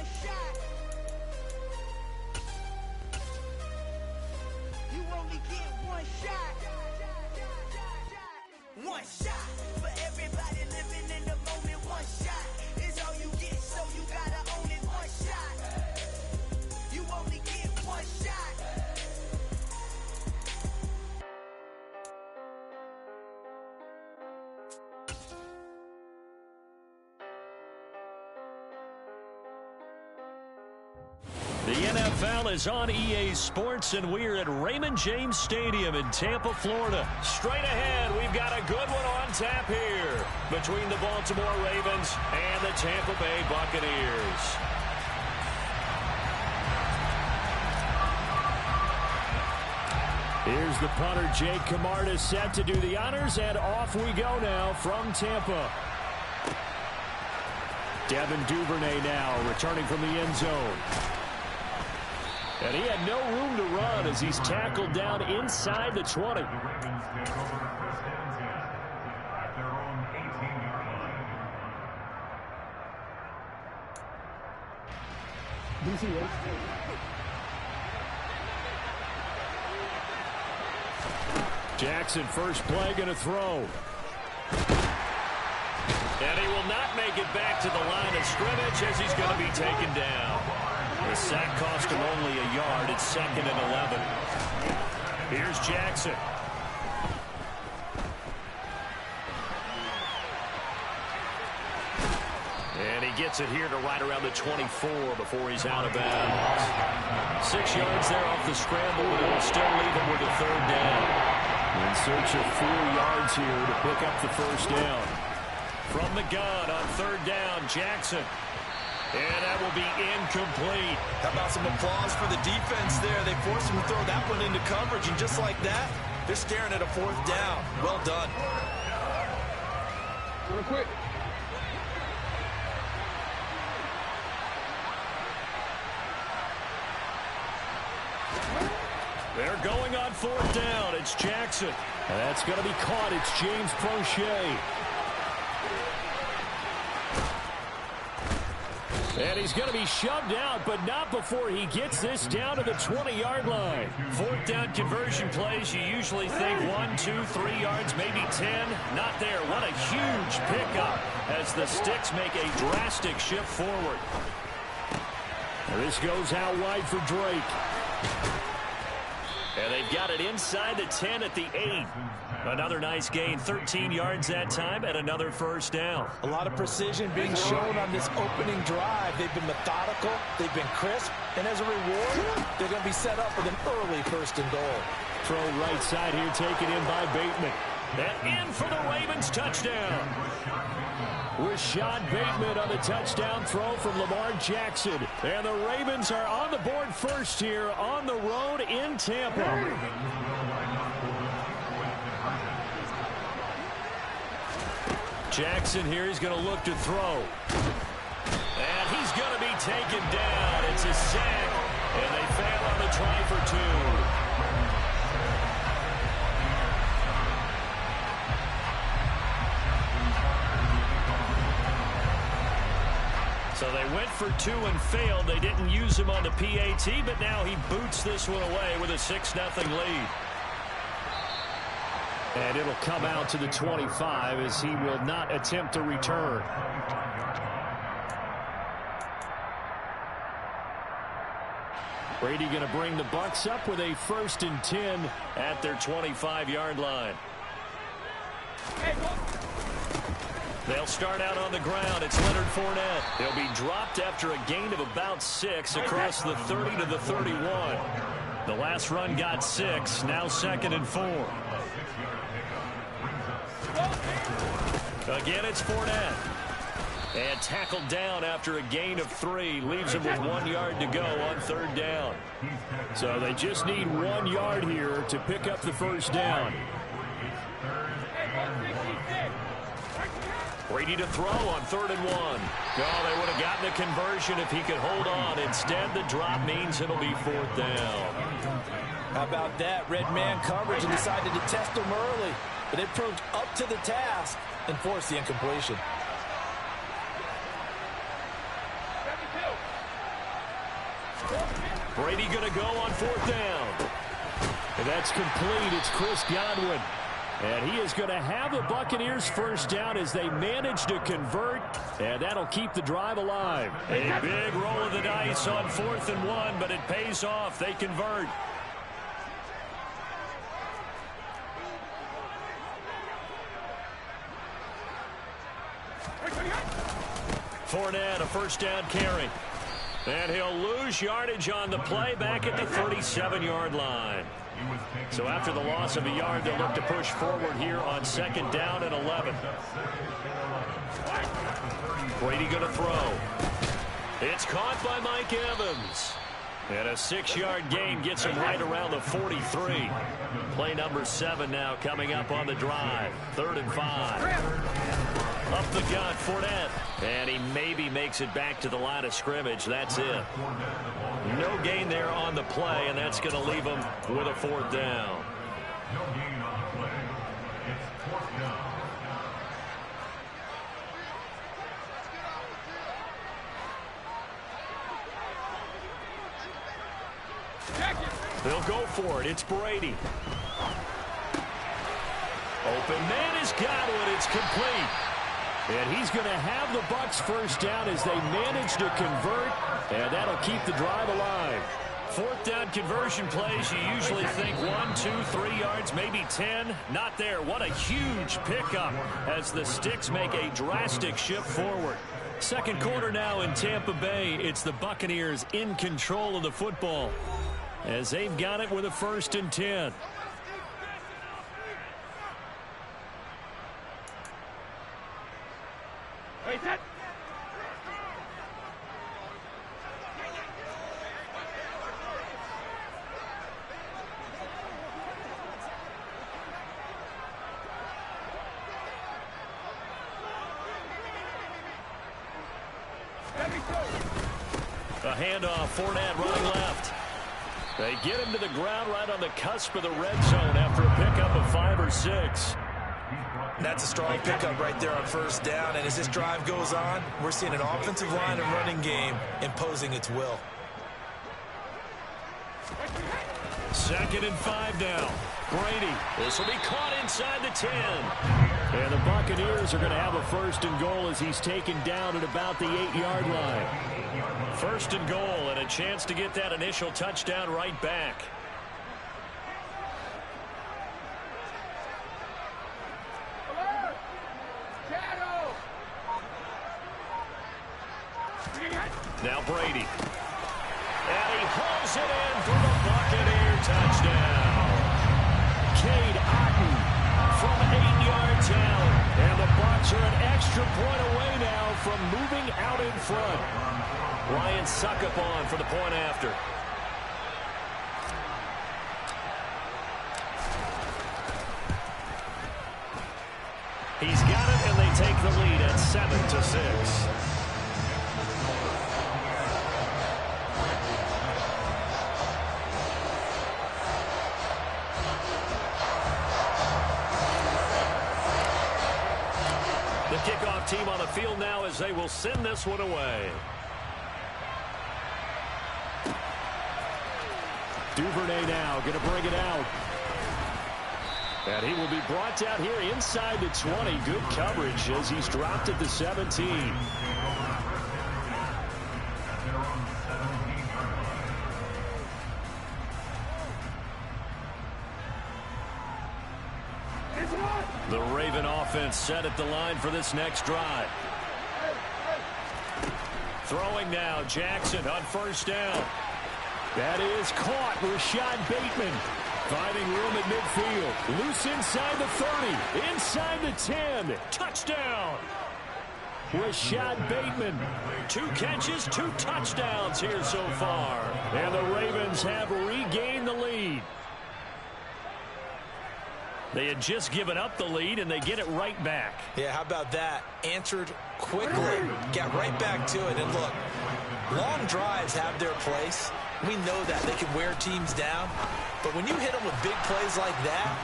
one shot. You only get one shot. One shot for everybody living in the moment. One shot is all you get, so you gotta own it. One shot. You only get one shot. The NFL is on EA Sports, and we're at Raymond James Stadium in Tampa, Florida. Straight ahead, we've got a good one on tap here between the Baltimore Ravens and the Tampa Bay Buccaneers. Here's the punter, Jake Camarda, set to do the honors, and off we go now from Tampa. Devin Duvernay now returning from the end zone. And he had no room to run as he's tackled down inside the 20. Jackson, first play, going to throw. And he will not make it back to the line of scrimmage as he's going to be taken down. The sack cost him only a yard. It's 2nd and 11. Here's Jackson. And he gets it here to right around the 24 before he's out of bounds. 6 yards there off the scramble, but it'll still leave him with a 3rd down. In search of 4 yards here to pick up the first down. From the gun on 3rd down, Jackson. And that will be incomplete. How about some applause for the defense there? They forced him to throw that one into coverage, and just like that, they're staring at a 4th down. Well done. Real quick. They're going on 4th down. It's Jackson. And that's going to be caught. It's James Prochet. And he's going to be shoved out, but not before he gets this down to the 20-yard line. 4th down conversion plays, you usually think 1, 2, 3 yards, maybe 10. Not there. What a huge pickup as the Sticks make a drastic shift forward. This goes out wide for Drake. And they've got it inside the 10 at the 8. Another nice gain, 13 yards that time, and another first down. A lot of precision being shown on this opening drive. They've been methodical, they've been crisp, and as a reward, they're going to be set up with an early 1st and goal. Throw right side here, taken in by Bateman. And in for the Ravens touchdown. Rashad Bateman on the touchdown throw from Lamar Jackson. And the Ravens are on the board first here on the road in Tampa. Jackson here, he's going to look to throw. And he's going to be taken down. It's a sack, and they fail on the try for 2. So they went for 2 and failed. They didn't use him on the PAT, but now he boots this one away with a 6-0 lead. And it'll come out to the 25 as he will not attempt to return. Brady going to bring the Bucs up with a 1st and 10 at their 25-yard line. They'll start out on the ground. It's Leonard Fournette. He'll be dropped after a gain of about 6 across the 30 to the 31. The last run got 6. Now 2nd and 4. Again, it's Fournette. And tackled down after a gain of 3. Leaves him with 1 yard to go on 3rd down. So they just need 1 yard here to pick up the first down. Brady to throw on 3rd and 1. Oh, they would have gotten the conversion if he could hold on. Instead, the drop means it'll be 4th down. How about that? Red man coverage and decided to test him early. But it proved up to the task and forced the incompletion. Brady going to go on 4th down. And that's complete. It's Chris Godwin. And he is going to have the Buccaneers first down as they manage to convert. And that'll keep the drive alive. A big roll of the dice on 4th and 1, but it pays off. They convert. Fournette, a first down carry. And he'll lose yardage on the play back at the 37-yard line. So after the loss of a yard, they'll look to push forward here on 2nd down and 11. Brady going to throw. It's caught by Mike Evans. And a 6-yard gain gets him right around the 43. Play number 7 now coming up on the drive. 3rd and 5. Up the gut, Fournette. And he maybe makes it back to the line of scrimmage. That's it. No gain there on the play, and that's going to leave him with a 4th down. No gain on the play. It's 4th down. They'll go for it. It's Brady. Open man is Godwin. It's complete. And he's going to have the Bucs first down as they manage to convert, and that'll keep the drive alive. 4th down conversion plays, you usually think 1, 2, 3 yards, maybe 10. Not there. What a huge pickup as the Sticks make a drastic shift forward. Second quarter now in Tampa Bay. It's the Buccaneers in control of the football as they've got it with a 1st and 10. A handoff, Fournette running left. They get him to the ground right on the cusp of the red zone after a pickup of 5 or 6. That's a strong pickup right there on 1st down. And as this drive goes on, we're seeing an offensive line and running game imposing its will. 2nd and 5 now. Brady. This will be caught inside the 10. And the Buccaneers are going to have a 1st and goal as he's taken down at about the 8-yard line. 1st and goal and a chance to get that initial touchdown right back. Now Brady. And he hauls it in for the Buccaneer touchdown. Cade Otton from 8 yards out. And the Bucs are an extra point away now from moving out in front. Ryan Succop on for the point after. He's got it, and they take the lead at 7-6. The kickoff team on the field now as they will send this one away. Duvernay now going to bring it out. And he will be brought down here inside the 20. Good coverage as he's dropped at the 17. The Raven offense set at the line for this next drive. Throwing now, Jackson on 1st down. That is caught. Rashad Bateman finding room at midfield. Loose inside the 30. Inside the 10. Touchdown. Rashad Bateman. 2 catches, 2 touchdowns here so far. And the Ravens have regained the lead. They had just given up the lead, and they get it right back. Yeah, how about that? Answered quickly. Got right back to it. And look, long drives have their place. We know that. They can wear teams down. But when you hit them with big plays like that,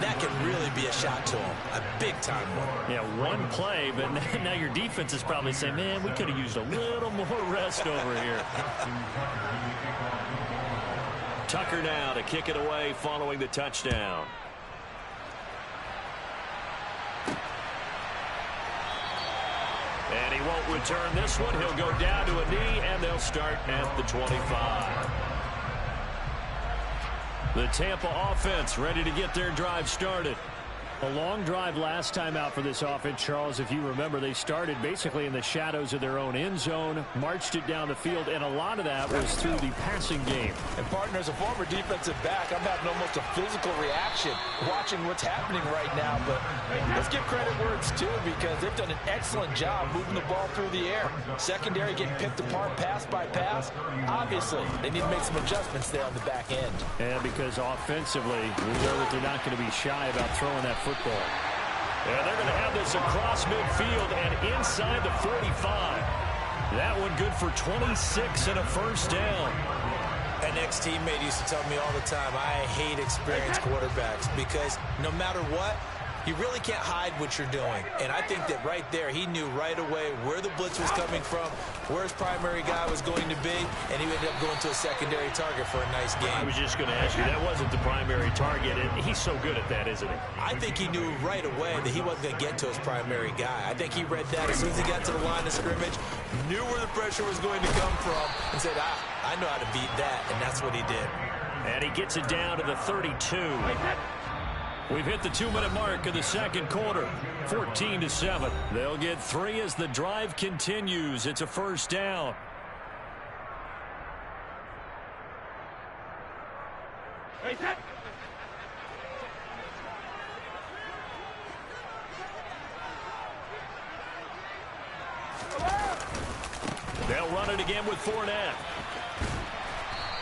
that can really be a shot to him, a big-time one. Yeah, one play, but now your defense is probably saying, man, we could have used a little more rest over here. Tucker now to kick it away following the touchdown. And he won't return this one. He'll go down to a knee, and they'll start at the 25. The Tampa offense ready to get their drive started. A long drive last time out for this offense, Charles. If you remember, they started basically in the shadows of their own end zone, marched it down the field, and a lot of that was through the passing game. And, partner, as a former defensive back, I'm having almost a physical reaction watching what's happening right now. But let's give credit where it's due, because they've done an excellent job moving the ball through the air. Secondary getting picked apart pass by pass. Obviously, they need to make some adjustments there on the back end. And because offensively, we know that they're not going to be shy about throwing that football. And they're going to have this across midfield and inside the 45. That one good for 26 and a first down. An ex-teammate used to tell me all the time, I hate experienced quarterbacks, because no matter what, you really can't hide what you're doing. And I think that right there, he knew right away where the blitz was coming from, where his primary guy was going to be, and he ended up going to a secondary target for a nice game. I was just going to ask you, that wasn't the primary target, and he's so good at that, isn't he? I think he knew right away that he wasn't going to get to his primary guy. I think he read that as soon as he got to the line of scrimmage, knew where the pressure was going to come from, and said, I know how to beat that, and that's what he did. And he gets it down to the 32. We've hit the 2-minute mark of the second quarter, 14-7. They'll get 3 as the drive continues. It's a first down. They'll run it again with Fournette.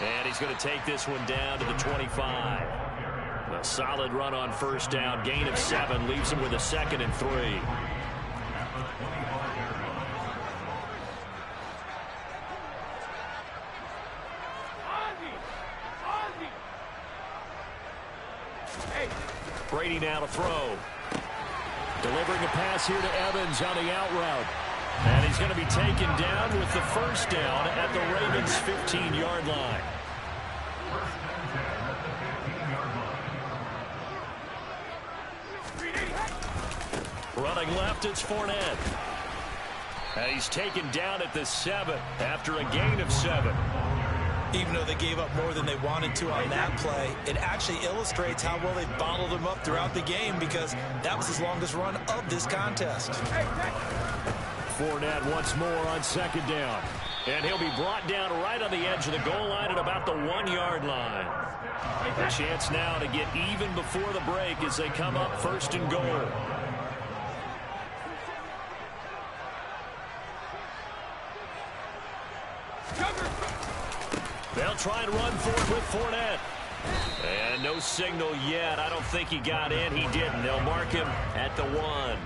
And he's going to take this one down to the 25. A solid run on first down. Gain of 7 leaves him with a 2nd and 3. Brady now to throw. Delivering a pass here to Evans on the out route. And he's going to be taken down with the first down at the Ravens' 15-yard line. Running left, it's Fournette. And he's taken down at the 7 after a gain of 7. Even though they gave up more than they wanted to on that play, it actually illustrates how well they bottled them up throughout the game, because that was his longest run of this contest. Fournette once more on second down. And he'll be brought down right on the edge of the goal line at about the 1-yard line. A chance now to get even before the break as they come up first and goal. They'll try and run for it with Fournette. And no signal yet. I don't think he got in. He didn't. They'll mark him at the 1.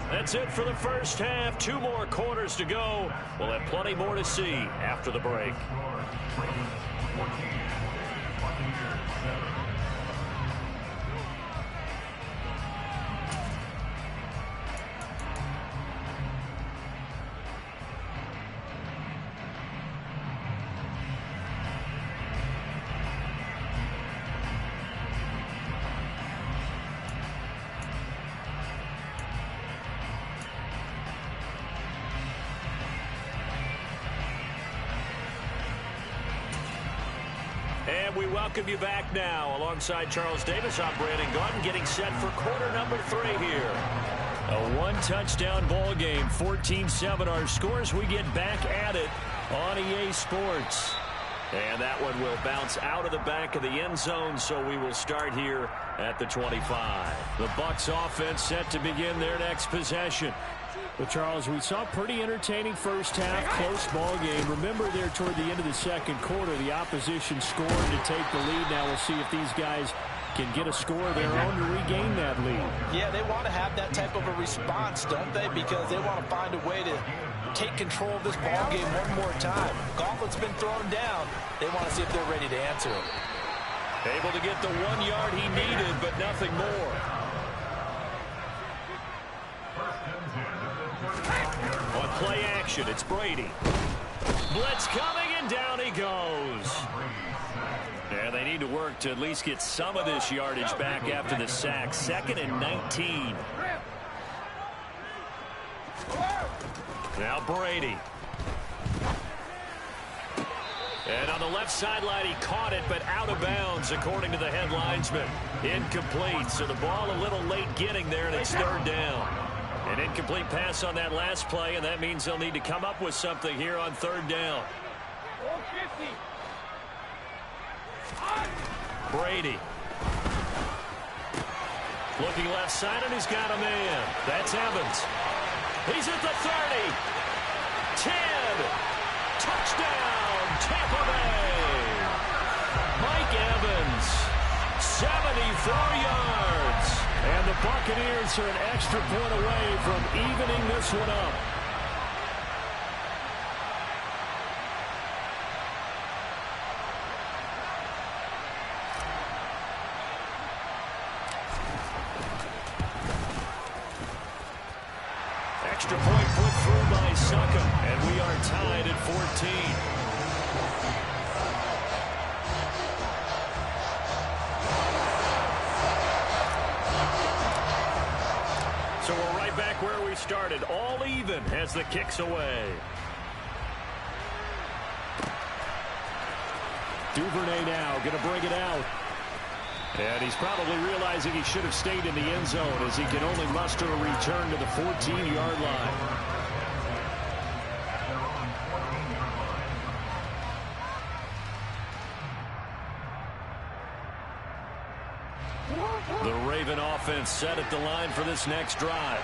That's it for the first half. 2 more quarters to go. We'll have plenty more to see after the break. And we welcome you back now. Alongside Charles Davis, I'm Brandon Gaudin, getting set for quarter number 3 here. A 1-touchdown ball game, 14-7 our scores. We get back at it on EA Sports. And that one will bounce out of the back of the end zone, so we will start here at the 25. The Bucs offense set to begin their next possession. Well, Charles, we saw a pretty entertaining first half, close ball game. Remember there toward the end of the second quarter, the opposition scored to take the lead. Now we'll see if these guys can get a score of their own to regain that lead. Yeah, they want to have that type of a response, don't they? Because they want to find a way to take control of this ball game one more time. Gauntlet's been thrown down. They want to see if they're ready to answer it. Able to get the 1 yard he needed, but nothing more. On play action, it's Brady. Blitz coming, and down he goes. Yeah, they need to work to at least get some of this yardage back after the sack. 2nd and 19. Now Brady. And on the left sideline, he caught it, but out of bounds, according to the head linesman. Incomplete, so the ball a little late getting there, and it's 3rd down. An incomplete pass on that last play, and that means they'll need to come up with something here on 3rd down. Brady. Looking left side, and he's got a man. That's Evans. He's at the 30. 10. Touchdown, Tampa Bay. Mike Evans, 74 yards. And the Buccaneers are an extra point away from evening this one up. Extra point put through by Succop, and we are tied at 14. So we're right back where we started, all even as the kick's away. Duvernay now going to bring it out. And he's probably realizing he should have stayed in the end zone as he can only muster a return to the 14-yard line. The Raven offense set at the line for this next drive.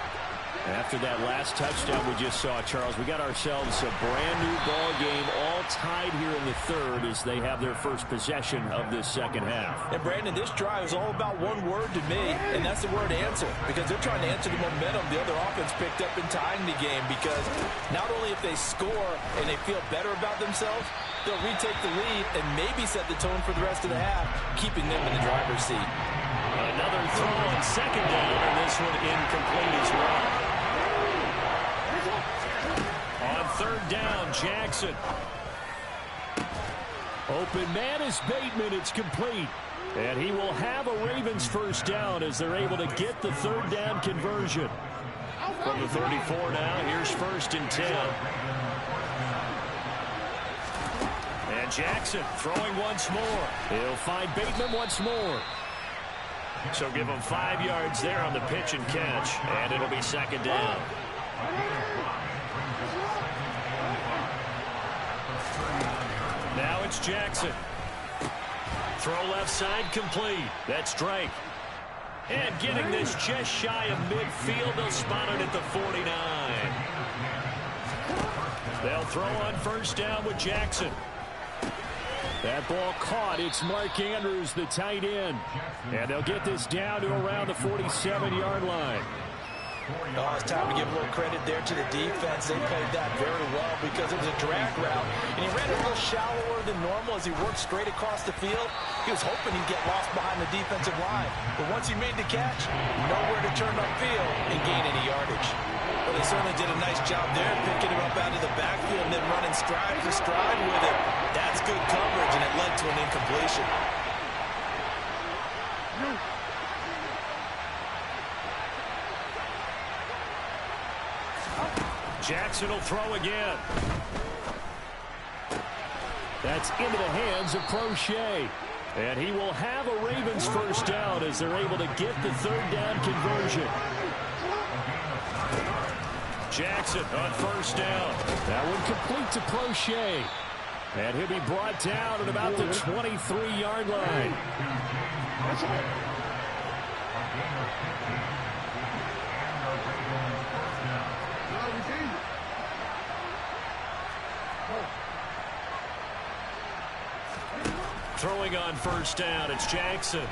After that last touchdown we just saw, Charles, we got ourselves a brand-new ball game, all tied here in the 3rd as they have their first possession of this 2nd half. And, Brandon, this drive is all about one word to me, and that's the word answer, because they're trying to answer the momentum the other offense picked up in tying the game, because not only if they score and they feel better about themselves, they'll retake the lead and maybe set the tone for the rest of the half, keeping them in the driver's seat. Another throw on 2nd down, and this one incomplete as well. On 3rd down, Jackson. Open man is Bateman. It's complete. And he will have a Ravens first down as they're able to get the 3rd down conversion. From the 34 now, here's 1st and 10. And Jackson throwing once more. He'll find Bateman once more. So give him 5 yards there on the pitch and catch, and it'll be 2nd down. Now it's Jackson. Throw left side complete. That's Drake. And getting this just shy of midfield, they'll spot it at the 49. They'll throw on 1st down with Jackson. That ball caught. It's Mark Andrews, the tight end. And they'll get this down to around the 47-yard line. Oh, it's time to give a little credit there to the defense. They played that very well because it was a drag route. And he ran a little shallower than normal as he worked straight across the field. He was hoping he'd get lost behind the defensive line. But once he made the catch, nowhere to turn upfield and gain any yardage. Well, they certainly did a nice job there, picking him up out of the backfield and then running stride for stride with it. That's good coverage, and it led to an incompletion. Jackson will throw again. That's into the hands of Crochet. And he will have a Ravens first down as they're able to get the 3rd down conversion. Jackson on 1st down. That one complete to Crochet. And he'll be brought down at about the 23-yard line. Throwing on 1st down, it's Jackson.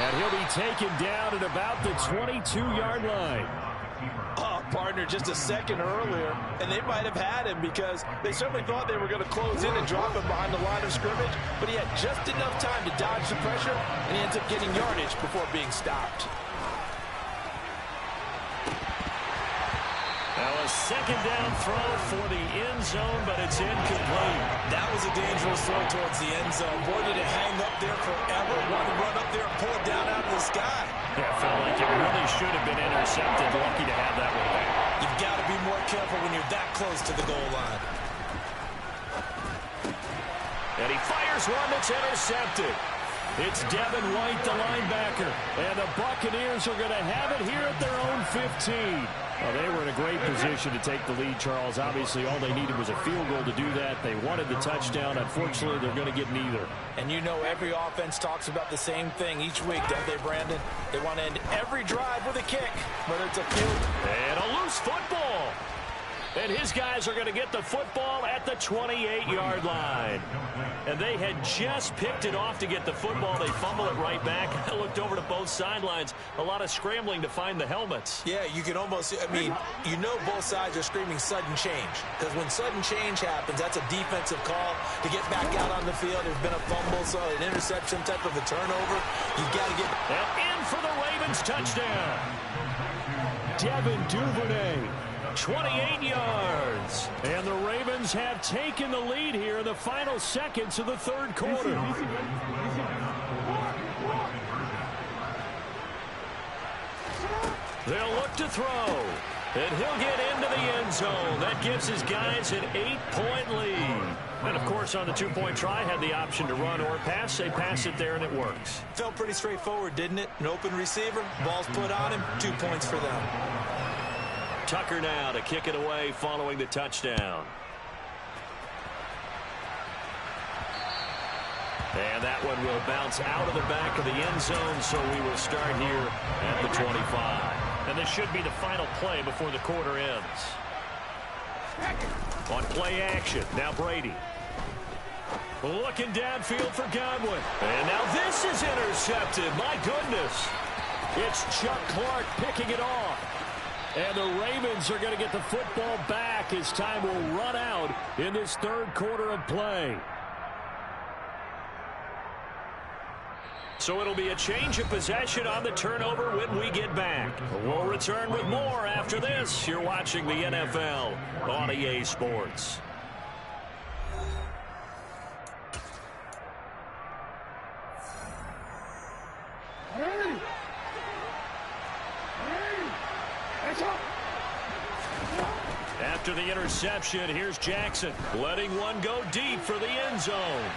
And he'll be taken down at about the 22-yard line. Oh, partner, just a second earlier, and they might have had him because they certainly thought they were going to close in and drop him behind the line of scrimmage, but he had just enough time to dodge the pressure, and he ends up getting yardage before being stopped. Now a second down throw for the end zone, but it's incomplete. That was a dangerous throw towards the end zone. Boy, did it hang up there forever. Wanted to run up there and pull it down out of the sky. Yeah, felt like it really should have been intercepted. Lucky to have that one back. You've got to be more careful when you're that close to the goal line. And he fires one that's intercepted. It's Devin White, the linebacker. And the Buccaneers are going to have it here at their own 15. Well, they were in a great position to take the lead, Charles. Obviously, all they needed was a field goal to do that. They wanted the touchdown. Unfortunately, they're going to get neither. And you know every offense talks about the same thing each week, don't they, Brandon? They want to end every drive with a kick, whether it's a field. And a loose football. And his guys are going to get the football at the 28-yard line. And they had just picked it off to get the football. They fumble it right back. I looked over to both sidelines. A lot of scrambling to find the helmets. Yeah, you can almost, I mean, you know both sides are screaming sudden change. Because when sudden change happens, that's a defensive call to get back out on the field. There's been a fumble, so an interception type of a turnover. You've got to get. And in for the Ravens touchdown. Devin Duvernay. 28 yards. And the Ravens have taken the lead here in the final seconds of the third quarter. They'll look to throw. And he'll get into the end zone. That gives his guys an 8-point lead. And, of course, on the two-point try, had the option to run or pass. They pass it there, and it works. Felt pretty straightforward, didn't it? An open receiver, ball's put on him, 2 points for them. Tucker now to kick it away following the touchdown. And that one will bounce out of the back of the end zone, so we will start here at the 25. And this should be the final play before the quarter ends. On play action, now Brady. Looking downfield for Godwin. And now this is intercepted. My goodness. It's Chuck Clark picking it off. And the Ravens are going to get the football back as time will run out in this third quarter of play. So it'll be a change of possession on the turnover when we get back. We'll return with more after this. You're watching the NFL on EA Sports. After the interception, here's Jackson letting one go deep for the end zone.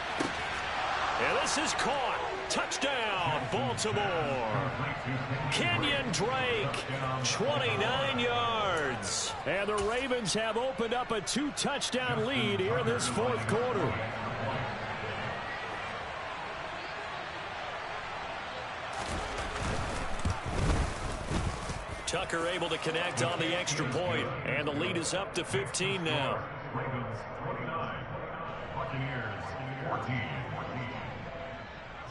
And this is caught. Touchdown, Baltimore. Kenyon Drake, 29 yards. And the Ravens have opened up a 2-touchdown lead here in this fourth quarter. Tucker able to connect on the extra point, and the lead is up to 15 now. Ravens 29, Buccaneers 14.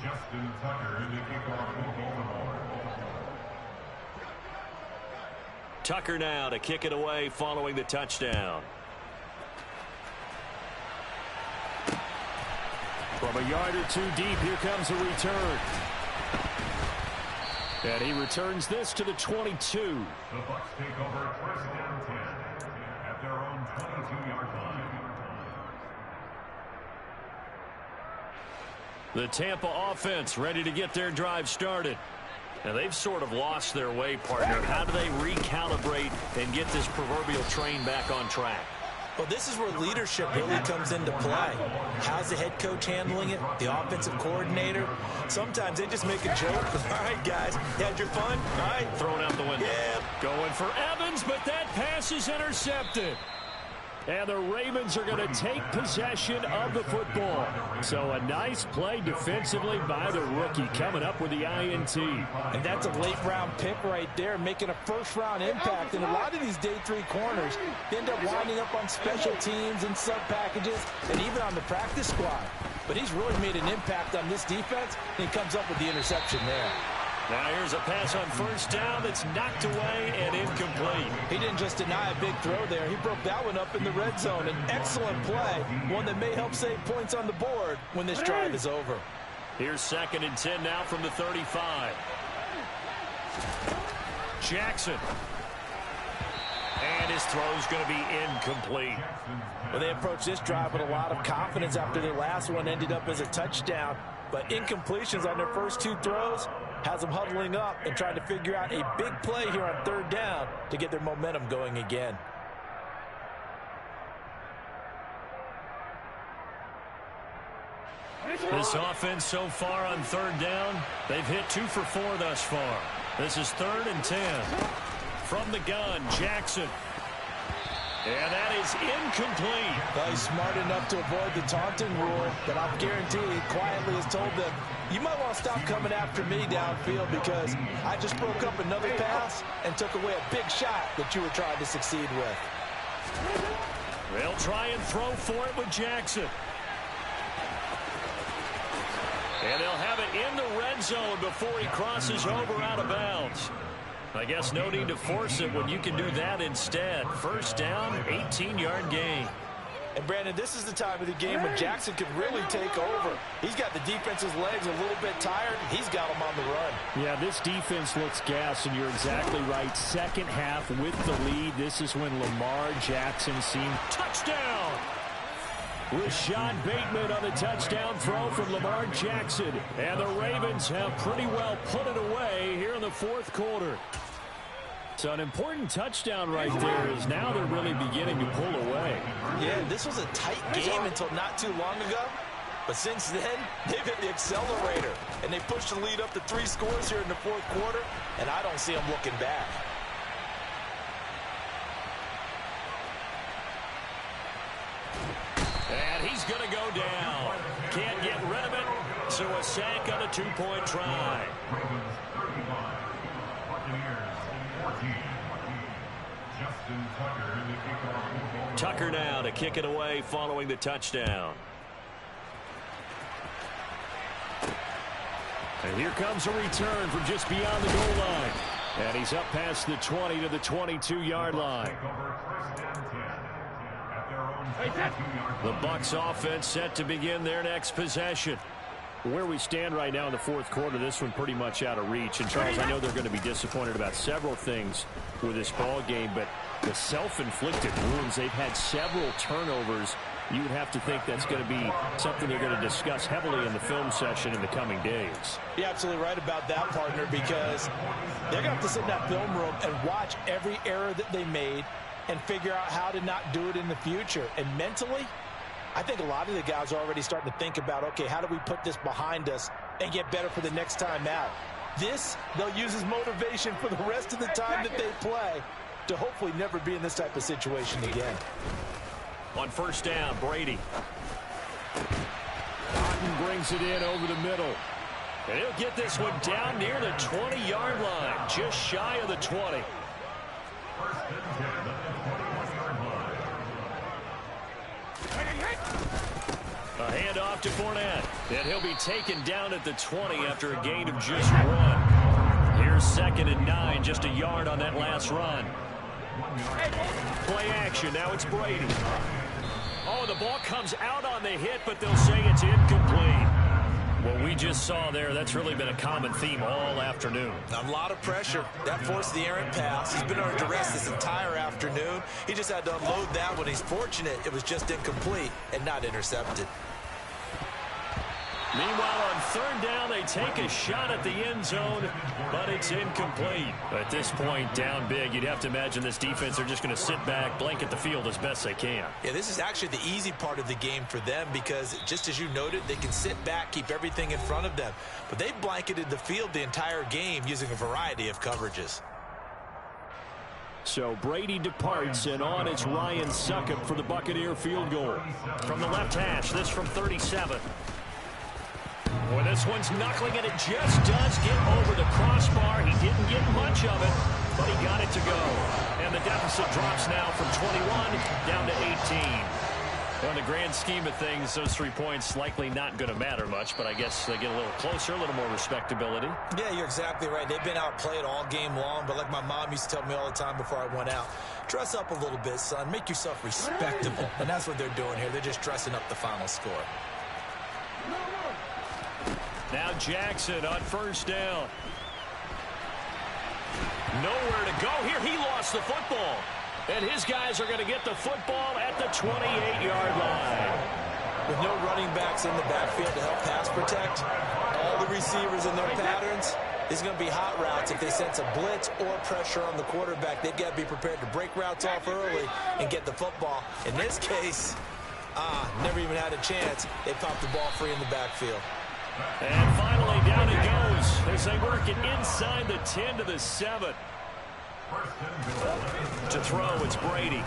Justin Tucker in the kickoff for Baltimore. Tucker now to kick it away following the touchdown. From a yard or two deep, here comes a return. And he returns this to the 22. The Bucs take over first down 10 at their own 22-yard line. The Tampa offense ready to get their drive started. Now, they've sort of lost their way, partner. How do they recalibrate and get this proverbial train back on track? Well, this is where leadership really comes into play. How's the head coach handling it? The offensive coordinator? Sometimes they just make a joke. All right, guys, you had your fun? All right. Thrown out the window. Yeah. Going for Evans, but that pass is intercepted. And the Ravens are going to take possession of the football. So a nice play defensively by the rookie coming up with the INT. And that's a late-round pick right there, making a first-round impact. And a lot of these day three corners end up winding up on special teams and sub-packages and even on the practice squad. But he's really made an impact on this defense, and he comes up with the interception there. Now here's a pass on first down that's knocked away and incomplete. He didn't just deny a big throw there. He broke that one up in the red zone. An excellent play, one that may help save points on the board when this drive is over. Here's 2nd and 10 now from the 35. Jackson. And his throw's going to be incomplete. Well, they approached this drive with a lot of confidence after their last one ended up as a touchdown. But incompletions on their first 2 throws has them huddling up and trying to figure out a big play here on 3rd down to get their momentum going again. This offense so far on 3rd down, they've hit 2 for 4 thus far. This is 3rd and 10. From the gun, Jackson. And that is incomplete. Well, he's smart enough to avoid the taunting rule, but I'm guaranteed he quietly has told them, you might want to stop coming after me downfield because I just broke up another pass and took away a big shot that you were trying to succeed with. They'll try and throw for it with Jackson. And they'll have it in the red zone before he crosses over out of bounds. I guess no need to force it when you can do that instead. First down, 18-yard gain. And, Brandon, this is the time of the game when Jackson could really take over. He's got the defense's legs a little bit tired. He's got them on the run. Yeah, this defense looks gassed, and you're exactly right. Second half with the lead. This is when Lamar Jackson seemed Touchdown! Rashad Bateman on the touchdown throw from Lamar Jackson. And the Ravens have pretty well put it away here in the 4th quarter. So an important touchdown right there is now they're really beginning to pull away. Yeah, this was a tight game until not too long ago. But since then, they've hit the accelerator. And they pushed the lead up to 3 scores here in the 4th quarter. And I don't see them looking back. And he's going to go down. Can't get rid of it. So a sack on a 2-point try. Ravens 35, Buccaneers 14. Justin Tucker in the kickoff. Tucker now to kick it away following the touchdown. And here comes a return from just beyond the goal line. And he's up past the 20 to the 22-yard line. The Bucs offense set to begin their next possession. Where we stand right now in the 4th quarter, this one pretty much out of reach. And, Charles, I know they're going to be disappointed about several things with this ball game, but the self-inflicted wounds, they've had several turnovers. You would have to think that's going to be something they're going to discuss heavily in the film session in the coming days. You're absolutely right about that, partner, because they're going to have to sit in that film room and watch every error that they made and figure out how to not do it in the future. And mentally, I think a lot of the guys are already starting to think about, okay, how do we put this behind us and get better for the next time out? This, they'll use as motivation for the rest of the time that they play to hopefully never be in this type of situation again. On first down, Brady. Cotton brings it in over the middle. And he'll get this one down near the 20-yard line, just shy of the 20. A handoff to Fournette. And he'll be taken down at the 20 after a gain of just 1. Here's 2nd and 9, just a yard on that last run. Play action, now it's Brady. Oh, the ball comes out on the hit, but they'll say it's incomplete. What we just saw there, that's really been a common theme all afternoon. A lot of pressure. That forced the errant pass. He's been under duress this entire afternoon. He just had to unload that one. He's fortunate it was just incomplete and not intercepted. Meanwhile, on 3rd down, they take a shot at the end zone, but it's incomplete. At this point, down big, you'd have to imagine this defense are just going to sit back, blanket the field as best they can. Yeah, this is actually the easy part of the game for them because, just as you noted, they can sit back, keep everything in front of them. But they've blanketed the field the entire game using a variety of coverages. So Brady departs, and on it's Ryan Succop for the Buccaneer field goal. From the left hash, this from 37. Boy, this one's knuckling, and it just does get over the crossbar. He didn't get much of it, but he got it to go. And the deficit drops now from 21 down to 18. Well, in the grand scheme of things, those 3 points likely not going to matter much, but I guess they get a little closer, a little more respectability. Yeah, you're exactly right. They've been outplayed all game long, but like my mom used to tell me all the time before I went out, dress up a little bit, son. Make yourself respectable. And that's what they're doing here. They're just dressing up the final score. Now Jackson on first down. Nowhere to go here. He lost the football. And his guys are going to get the football at the 28-yard line. With no running backs in the backfield to help pass protect, all the receivers in their patterns, it's going to be hot routes. If they sense a blitz or pressure on the quarterback, they've got to be prepared to break routes off early and get the football. In this case, never even had a chance. They popped the ball free in the backfield. And finally, down it goes as they work it inside the 10 to the 7. To throw, it's Brady.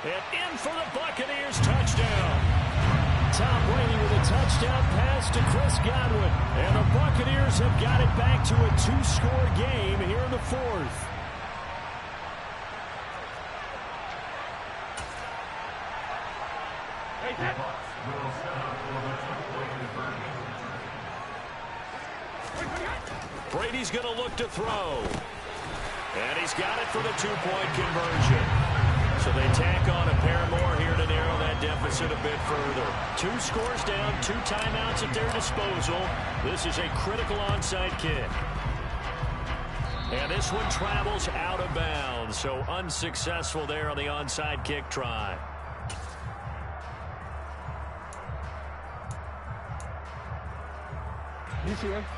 And in for the Buccaneers, touchdown. Tom Brady with a touchdown pass to Chris Godwin. And the Buccaneers have got it back to a 2-score game here in the 4th. Brady's going to look to throw. And he's got it for the 2-point conversion. So they tack on a pair more here to narrow that deficit a bit further. 2 scores down, 2 timeouts at their disposal. This is a critical onside kick. And this one travels out of bounds, so unsuccessful there on the onside kick try.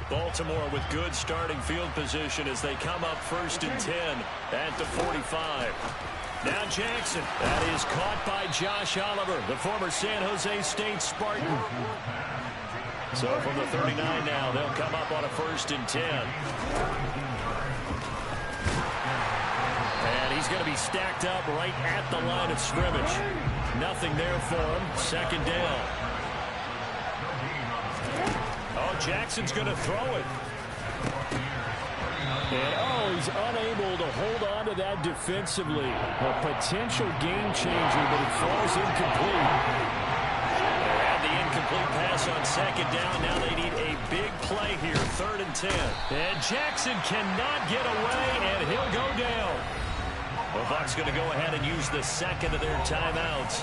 Baltimore with good starting field position as they come up 1st and 10 at the 45. Now Jackson. That is caught by Josh Oliver, the former San Jose State Spartan. So from the 39 now, they'll come up on a 1st and 10. And he's going to be stacked up right at the line of scrimmage. Nothing there for him. 2nd down. Oh, Jackson's going to throw it. And, he's unable to hold on to that defensively. A potential game changer, but it falls incomplete. They had the incomplete pass on 2nd down. Now they need a big play here, 3rd and 10. And Jackson cannot get away, and he'll go down. The Bucs going to go ahead and use the 2nd of their timeouts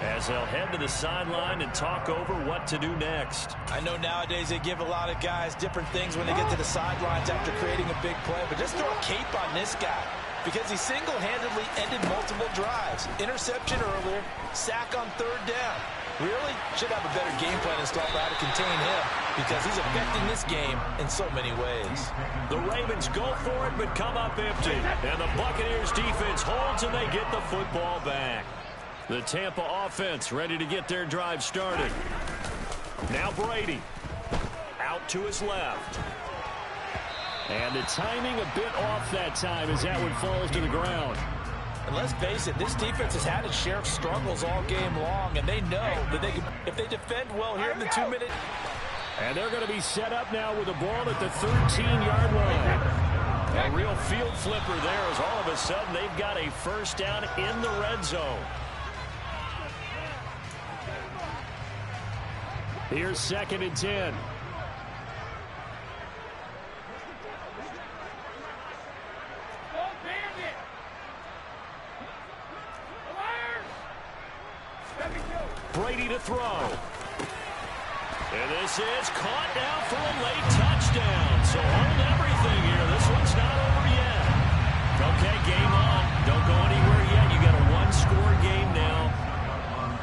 as they'll head to the sideline and talk over what to do next. I know nowadays they give a lot of guys different things when they get to the sidelines after creating a big play, but just throw a cape on this guy because he single-handedly ended multiple drives. Interception earlier, sack on 3rd down. Really should have a better game plan installed for how to contain him because he's affecting this game in so many ways. The Ravens go for it but come up empty, and the Buccaneers defense holds and they get the football back. The Tampa offense ready to get their drive started. Now Brady out to his left. And the timing a bit off that time as that one falls to the ground. And let's face it, this defense has had its share of struggles all game long, and they know that they can, if they defend well here in the 2-minute. And they're going to be set up now with the ball at the 13-yard line. A real field flipper there as all of a sudden they've got a 1st down in the red zone. Here's 2nd and 10. Brady to throw. And this is caught down for a late touchdown. So hold everything here. This one's not over yet. Okay, game on. Don't go anywhere yet. You got a 1-score game now.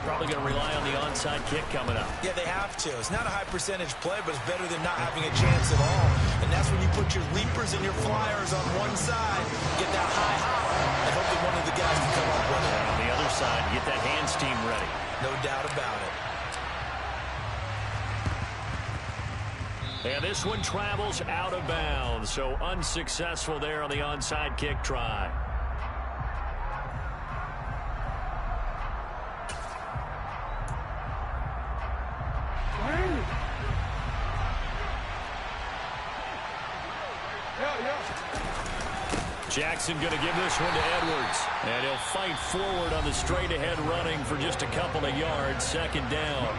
Probably going to rely on the onside kick coming up. Yeah, they have to. It's not a high percentage play, but it's better than not having a chance at all. And that's when you put your leapers and your flyers on one side, get that high hop, and hope that one of the guys can come up with it. And on the other side, get that hands team ready. No doubt about it. And this one travels out of bounds, so unsuccessful there on the onside kick try. Jackson going to give this one to Edwards. And he'll fight forward on the straight-ahead running for just a couple of yards. Second down.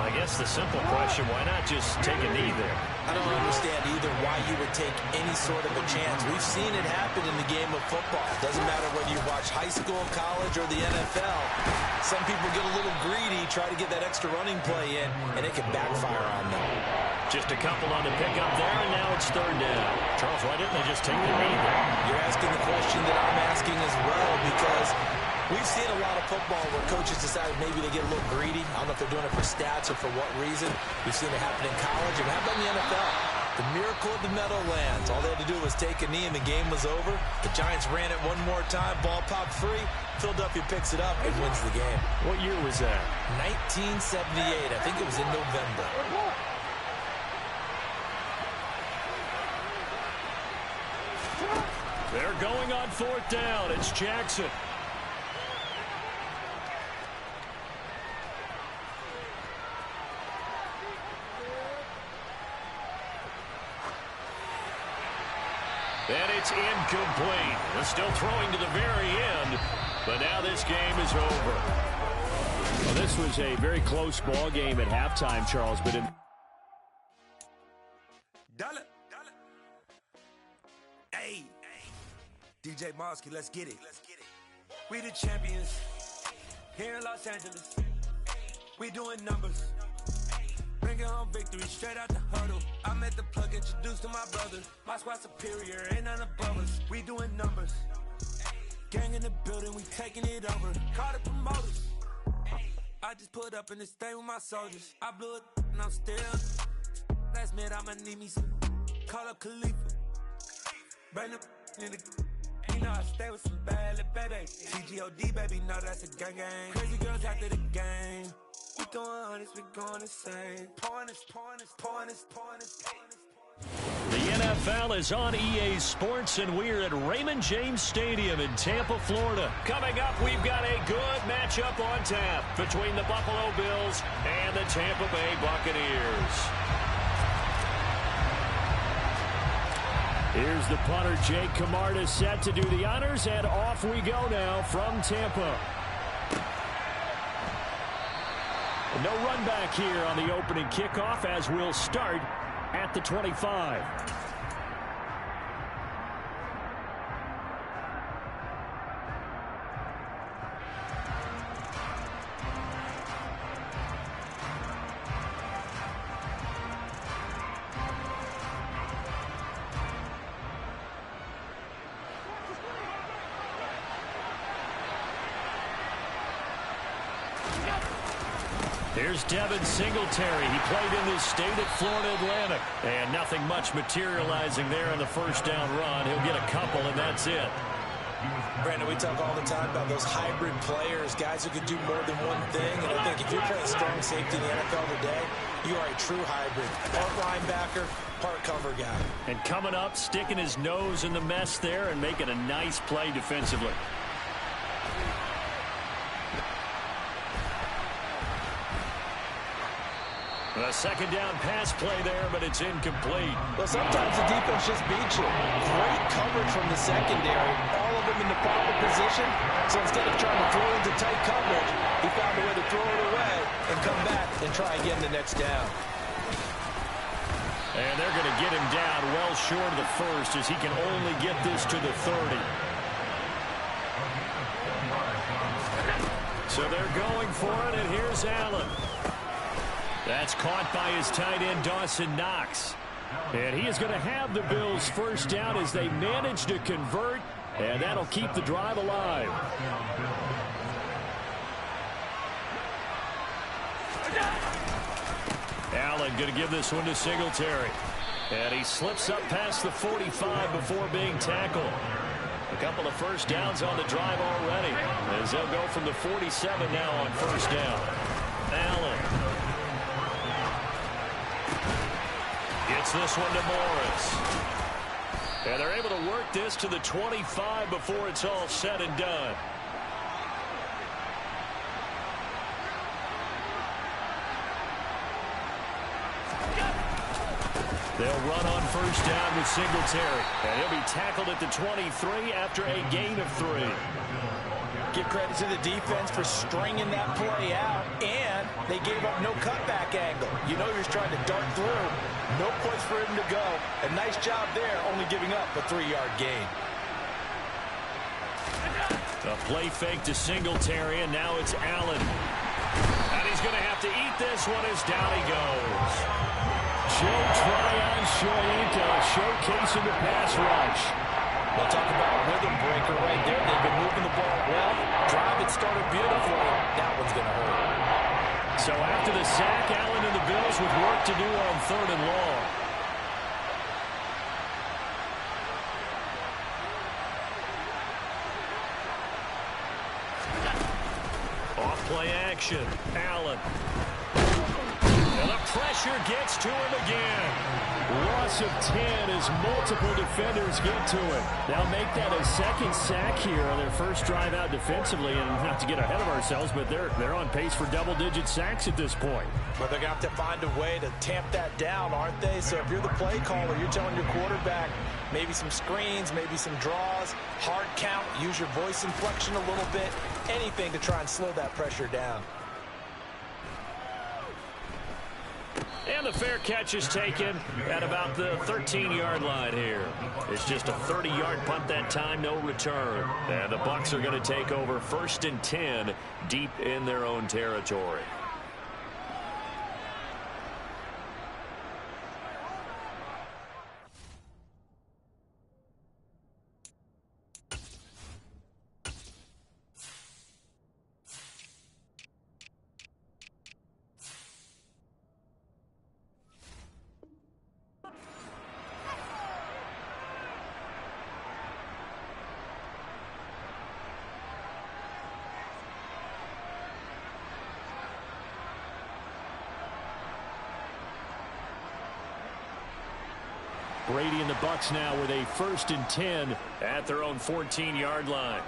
I guess the simple question, why not just take a knee there? I don't understand either why you would take any sort of a chance. We've seen it happen in the game of football. Doesn't matter whether you watch high school, college, or the NFL. Some people get a little greedy, try to get that extra running play in, and it can backfire on them. Just a couple on the pickup there, and now it's third down. Charles, why didn't they just take the knee there? You're asking the question that I'm asking as well, because we've seen a lot of football where coaches decide maybe they get a little greedy. I don't know if they're doing it for stats or for what reason. We've seen it happen in college, and how about in the NFL? The miracle of the Meadowlands. All they had to do was take a knee, and the game was over. The Giants ran it one more time. Ball popped free. Philadelphia picks it up and wins the game. What year was that? 1978. I think it was in November. They're going on fourth down. It's Jackson. And it's incomplete. They're still throwing to the very end, but now this game is over. Well, this was a very close ball game at halftime, Charles, but in Hey, DJ Mosky, let's get it. We the champions here in Los Angeles. We doing numbers. Bringing home victory straight out the huddle. I met the plug, introduced to my brother. My squad superior, ain't none above us. We doing numbers. Gang in the building, we taking it over. Call the promoters. I just put up in this thing with my soldiers. I blew it and I'm still. Last minute I'ma need me some. Call up Khalifa. Bring up in the. You know I stay with some bad little baby. CGOD baby, know that's a gang gang. Crazy girls after the game. We doing honest, we going insane. Pointers. The NFL is on EA Sports, and we're at Raymond James Stadium in Tampa, Florida. Coming up, we've got a good matchup on tap between the Buffalo Bills and the Tampa Bay Buccaneers. here's the punter, Jake Camarda, set to do the honors, and off we go now from Tampa. No run back here on the opening kickoff, as we'll start at the 25. Here's Devin Singletary. He played in his state at Florida Atlantic. And nothing much materializing there on the first down run. He'll get a couple, and that's it. Brandon, we talk all the time about those hybrid players, guys who can do more than one thing. And I think if you're playing strong safety in the NFL today, you are a true hybrid. Part linebacker, part cover guy. And coming up, sticking his nose in the mess there and making a nice play defensively. A second down pass play there, but it's incomplete. Well, sometimes the defense just beats you. Great coverage from the secondary. All of them in the proper position. So instead of trying to throw into tight coverage, he found a way to throw it away and come back and try again the next down. And they're going to get him down well short of the first, as he can only get this to the 30. So they're going for it, and here's Allen. That's caught by his tight end, Dawson Knox. And he is going to have the Bills first down as they manage to convert, and that'll keep the drive alive. Allen going to give this one to Singletary. And he slips up past the 45 before being tackled. A couple of first downs on the drive already, as they'll go from the 47 now on first down. Allen. Gets this one to Morris. And they're able to work this to the 25 before it's all said and done. They'll run on first down with Singletary. And he'll be tackled at the 23 after a gain of 3. Give credit to the defense for stringing that play out, and they gave up no cutback angle. You know you're trying to dart through. No place for him to go. A nice job there, only giving up a 3-yard gain. A play fake to Singletary, and now it's Allen. And he's going to have to eat this one as down he goes. Joe Tryon Shoyinka showcasing the pass rush. We'll talk about a rhythm breaker right there. They've been moving the ball well. Drive had started beautifully. That one's going to hurt. So after the sack, Allen and the Bills with work to do on 3rd and long. Off-play action. Allen. And the pressure gets to him again. Loss of 10 as multiple defenders get to him. They'll make that a second sack here on their first drive out defensively. And not to get ahead of ourselves, but they're on pace for double-digit sacks at this point. But they're going to have to find a way to tamp that down, aren't they? So if you're the play caller, you're telling your quarterback maybe some screens, maybe some draws, hard count, use your voice inflection a little bit, anything to try and slow that pressure down. And the fair catch is taken at about the 13-yard line here. It's just a 30-yard punt that time, no return. And the Bucs are going to take over 1st and 10 deep in their own territory. Brady and the Bucs now with a 1st and 10 at their own 14-yard line.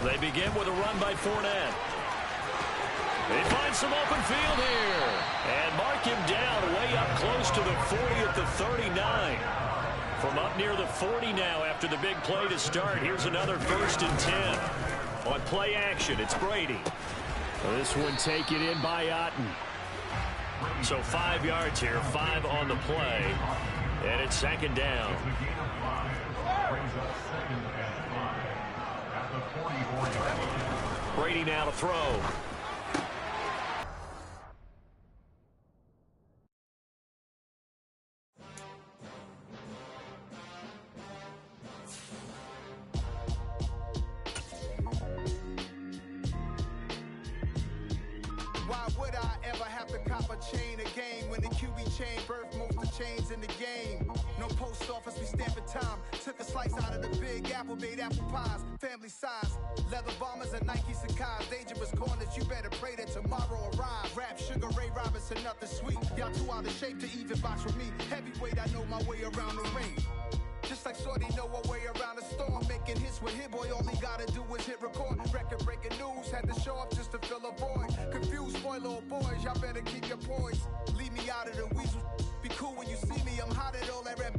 They begin with a run by Fournette. They find some open field here and mark him down way up close to the 40 at the 39. From up near the 40 now after the big play to start. Here's another 1st and 10. On play action, it's Brady. This one taken in by Otten. So 5 yards here, 5 on the play. And it's 2nd down. Brady now to throw. Why would I ever have to cop a chain a game when the QB chain birthed most of chains in the game? No post office, we stamping time. Took a slice out of the big apple, made apple pies, family size. Leather bombers and Nike Sacai's. Dangerous corners, you better pray that tomorrow arrives. Rap, Sugar Ray Robinson, nothing sweet. Y'all too out of shape to even box with me. Heavyweight, I know my way around the ring. Just like Shorty know a way around the storm. Making hits with Hit Boy, all he gotta do is hit record. Record-breaking news, had to show up just to fill a void. Confused, boy, little boys, y'all better keep your poise. Leave me out of the weasel. Be cool when you see me, I'm hot at all that rap